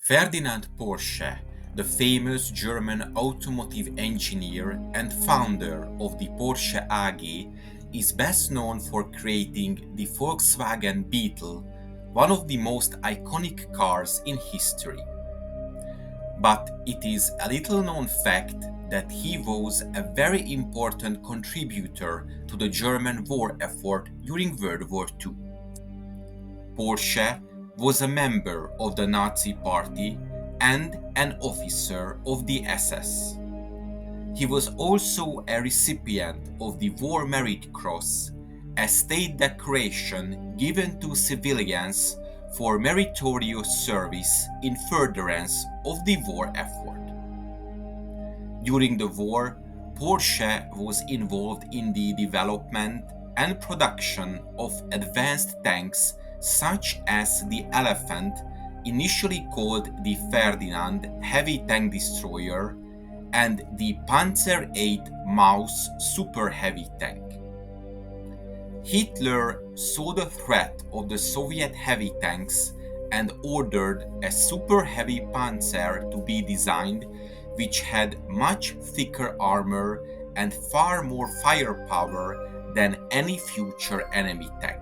Ferdinand Porsche, the famous German automotive engineer and founder of the Porsche AG, is best known for creating the Volkswagen Beetle, one of the most iconic cars in history. But it is a little known fact that he was a very important contributor to the German war effort during World War II. Porsche was a member of the Nazi Party and an officer of the SS. He was also a recipient of the War Merit Cross, a state decoration given to civilians for meritorious service in furtherance of the war effort. During the war, Porsche was involved in the development and production of advanced tanks such as the Elephant, initially called the Ferdinand heavy tank destroyer, and the Panzer VIII Maus super heavy tank. Hitler saw the threat of the Soviet heavy tanks and ordered a super heavy panzer to be designed, which had much thicker armor and far more firepower than any future enemy tank.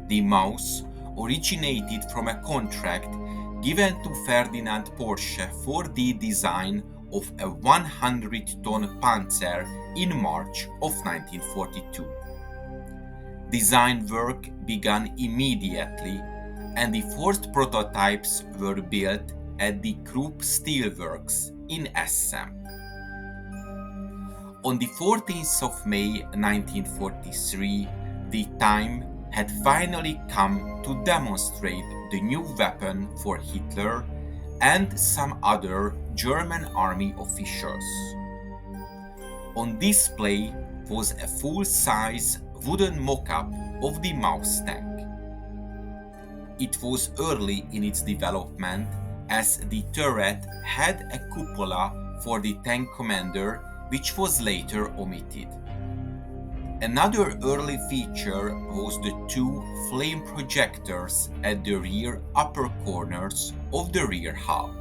The Maus originated from a contract given to Ferdinand Porsche for the design of a 100-ton Panzer in March of 1942. Design work began immediately, and the first prototypes were built at the Krupp Steelworks in Essen. On the 14th of May 1943, the time had finally come to demonstrate the new weapon for Hitler and some other German army officials. On display was a full-size wooden mock-up of the Maus tank. It was early in its development, as the turret had a cupola for the tank commander, which was later omitted. Another early feature was the two flame projectors at the rear upper corners of the rear hull.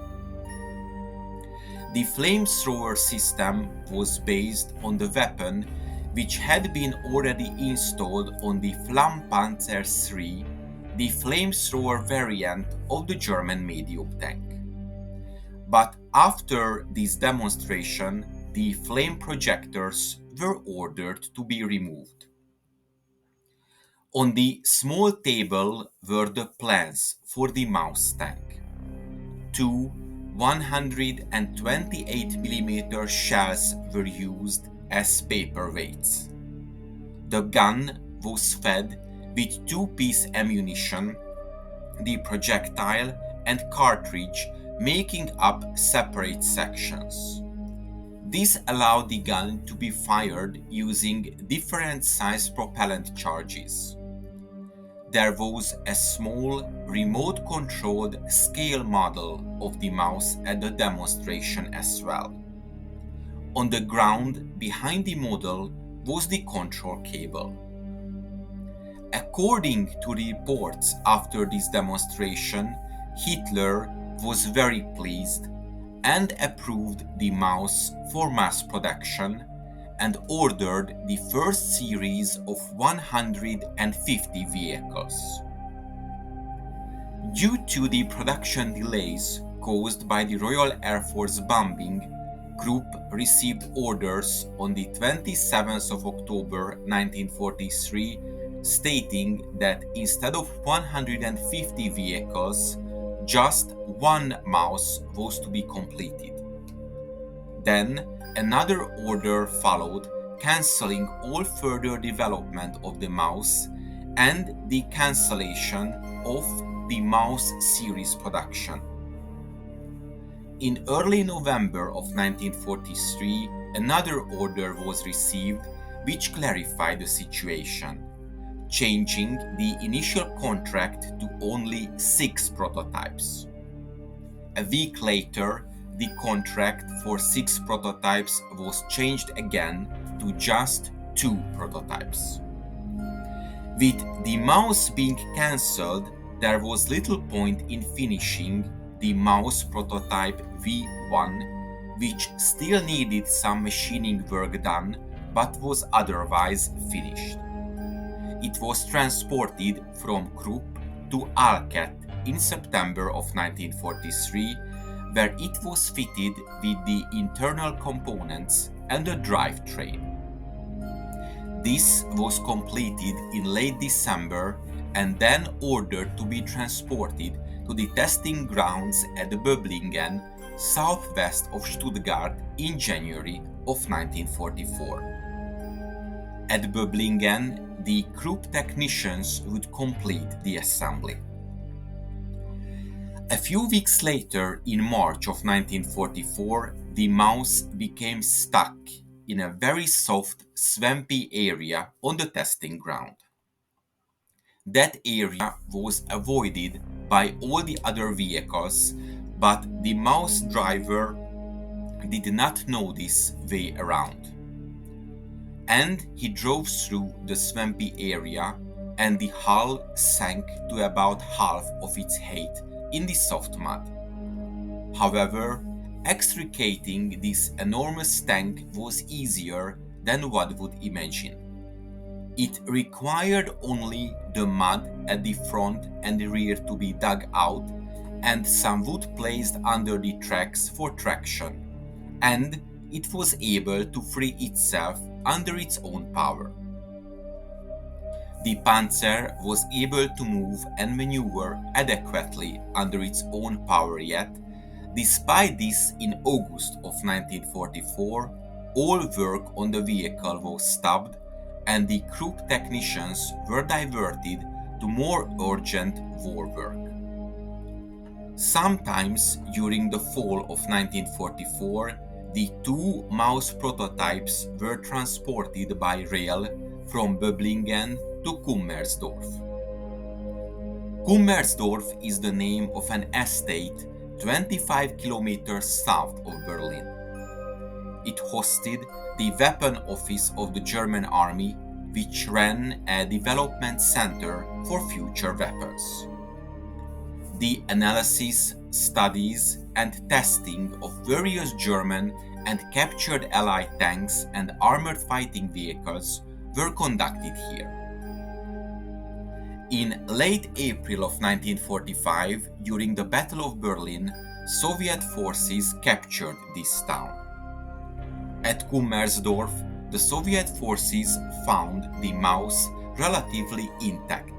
The flamethrower system was based on the weapon which had been already installed on the Flammpanzer III, the flamethrower variant of the German medium tank. But after this demonstration, the flame projectors were ordered to be removed. On the small table were the plans for the Maus tank. Two 128mm shells were used as paperweights. The gun was fed with two-piece ammunition, the projectile and cartridge making up separate sections. This allowed the gun to be fired using different size propellant charges. There was a small, remote-controlled scale model of the Maus at the demonstration as well. On the ground behind the model was the control cable. According to reports after this demonstration, Hitler was very pleased and approved the Maus for mass production and ordered the first series of 150 vehicles. Due to the production delays caused by the Royal Air Force bombing, Krupp received orders on the 27th of October 1943 stating that instead of 150 vehicles, just one Maus was to be completed. Then another order followed, cancelling all further development of the Maus and the cancellation of the Maus series production. In early November of 1943, another order was received which clarified the situation, changing the initial contract to only 6 prototypes. A week later, the contract for 6 prototypes was changed again to just 2 prototypes. With the Maus being cancelled, there was little point in finishing the mouse prototype V1, which still needed some machining work done but was otherwise finished. It was transported from Krupp to Alket in September of 1943, where it was fitted with the internal components and a drivetrain. This was completed in late December and then ordered to be transported to the testing grounds at Böblingen, southwest of Stuttgart, in January of 1944. At Böblingen, the Krupp technicians would complete the assembly. A few weeks later, in March of 1944, the mouse became stuck in a very soft, swampy area on the testing ground. That area was avoided by all the other vehicles, but the mouse driver did not know this way around. And he drove through the swampy area, and the hull sank to about half of its height in the soft mud. However, extricating this enormous tank was easier than one would imagine. It required only the mud at the front and the rear to be dug out, and some wood placed under the tracks for traction, and it was able to free itself under its own power. The Panzer was able to move and maneuver adequately under its own power, yet, despite this, in August of 1944, all work on the vehicle was stopped and the Krupp technicians were diverted to more urgent war work. Sometimes during the fall of 1944, the two mouse prototypes were transported by rail from Böblingen to Kummersdorf. Kummersdorf is the name of an estate 25 kilometers south of Berlin. It hosted the weapon office of the German army, which ran a development center for future weapons. The analysis, studies, and testing of various German and captured Allied tanks and armored fighting vehicles were conducted here. In late April of 1945, during the Battle of Berlin, Soviet forces captured this town. At Kummersdorf, the Soviet forces found the mouse relatively intact.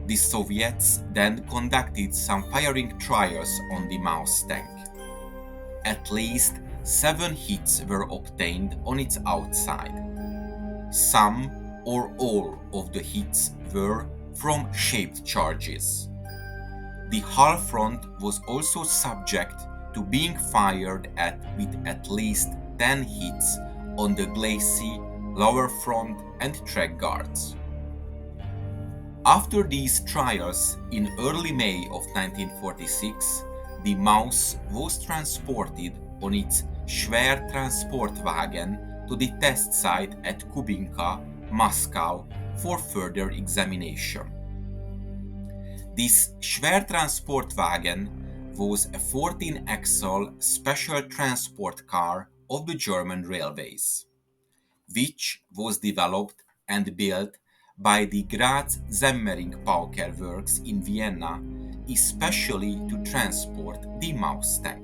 The Soviets then conducted some firing trials on the mouse tank. At least 7 hits were obtained on its outside. Some or all of the hits were from shaped charges. The hull front was also subject to being fired at with at least 10 hits on the glacis, lower front, and track guards. After these trials, in early May of 1946, the mouse was transported on its Schwertransportwagen to the test site at Kubinka, Moscow, for further examination. This Schwertransportwagen was a 14-axle special transport car of the German railways, which was developed and built by the Graz Semmering Pauker Works in Vienna, especially to transport the mouse tank.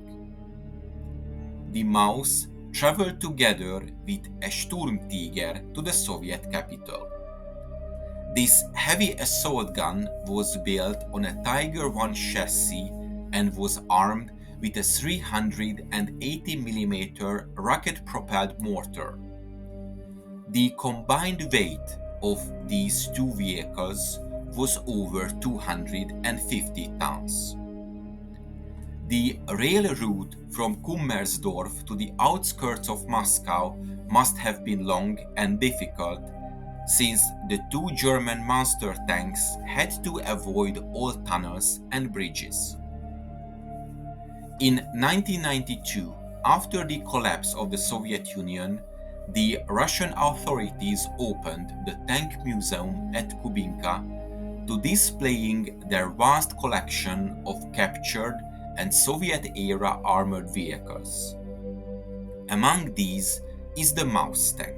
The mouse traveled together with a Sturmtiger to the Soviet capital. This heavy assault gun was built on a Tiger I chassis and was armed with a 380mm rocket-propelled mortar. The combined weight of these two vehicles was over 250 tons. The rail route from Kummersdorf to the outskirts of Moscow must have been long and difficult, since the two German monster tanks had to avoid all tunnels and bridges. In 1992, after the collapse of the Soviet Union, the Russian authorities opened the Tank Museum at Kubinka, to displaying their vast collection of captured and Soviet-era armored vehicles. Among these is the Mouse tank.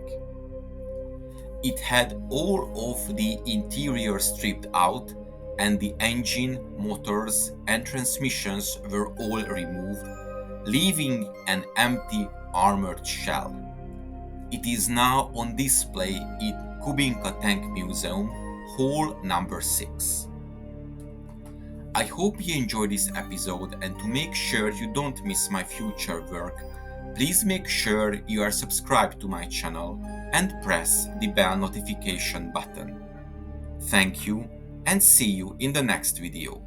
It had all of the interior stripped out, and the engine, motors, and transmissions were all removed, leaving an empty armored shell. It is now on display in Kubinka Tank Museum, Hall number 6. I hope you enjoyed this episode, and to make sure you don't miss my future work, please make sure you are subscribed to my channel and press the bell notification button. Thank you, and see you in the next video.